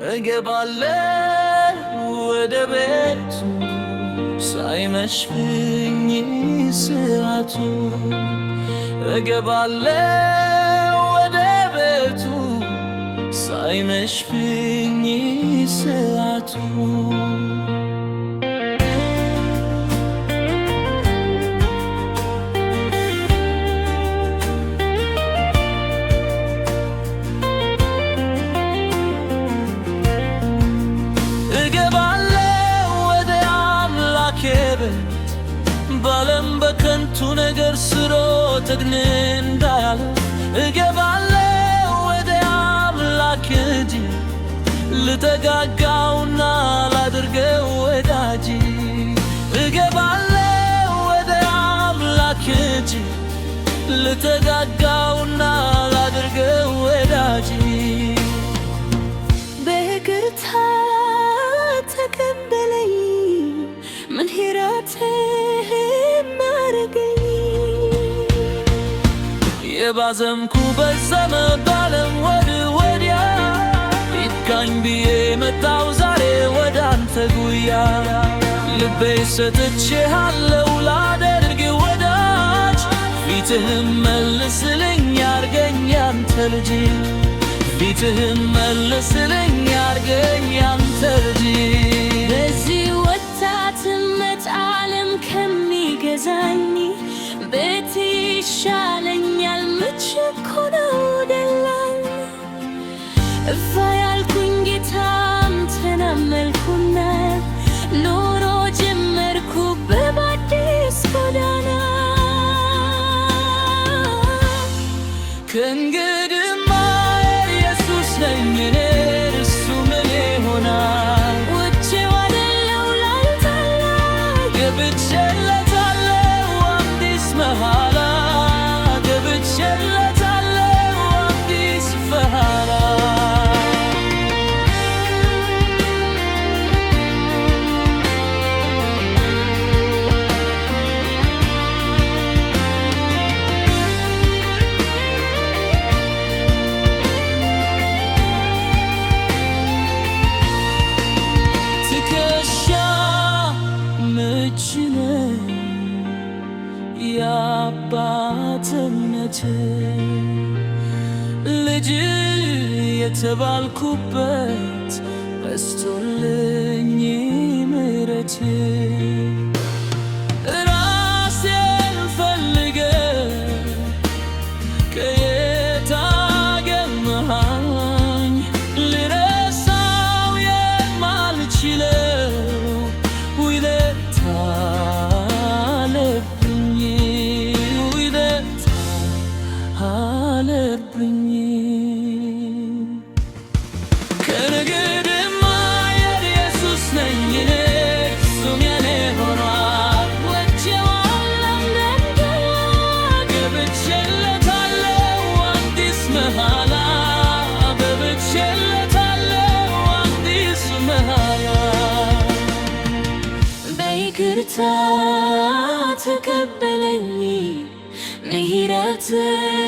እገባለሁ ወደ ቤቱ ሳይመሽብኝ ሰዓቱ እገባለሁ ወደ ቤቱ ሳይመሽብኝ ሰዓቱ ባለም በከንቱ ነገር ስሮጥ እግሬ እንዳያለ እገባለሁ ወደ አምላኬ እጅ ልጠጋጋውና ላድርገው ወዳጅ እገባለሁ ወደ አምላኬ እጅ ልጠጋጋውና ላድርገው ወዳጅ በይቅርታ ተቀበለኝ ምሕረትህን ማረገኝ የባዘንኩበት ዘመን ባለም ወዲያ ይትካኝ ብዬ መጣሁ ዛሬ ወደ አንተ ጉያ ልቤ ሰጥቼሃለሁ ላደርግ ወዳጅ ፊትህን መልስልኝ አርገኝ ያንተ ልጅ ፊትህን መልስልኝ አርገኝ ያንተ ልጅ በዚህ ወጣትነት ዓለም ከሚገዛኝ ቤት ይሻለኛል ምቸኮለው ደላኝ እፋ ያልኩኝ ጌታ አንተን አመልኩና ኑሮ ጀመርኩ በአዲስ ጎዳና ከእንግዲህማ ኢየሱስ ነኝ እኔ እርሱ ምን ይሆናል ውጬዋለሁ ላንተላ ገብቼለታለሁ አዲስ መሃላ ገብቼለታለሁ አዲስ መሃላ የአባትነት ልጅ የተባልኩበት በስቶልኝ ምሕረት ራሴን ፈልገ ከየት አገኘኸኝ ልረሳው የማልችለው ውለታ አለብኝ ከእንግዲህማ የኢየሱስ ነኝ እኔ እርሱም የኔ ሆኗል ወጬዋለሁ እንደገና ገብቼለታለሁ አዲስ መሃላ ገብቼለታለሁ አዲስ መሃላ በይቅርታ ተቀበለኝ ምሕረትህን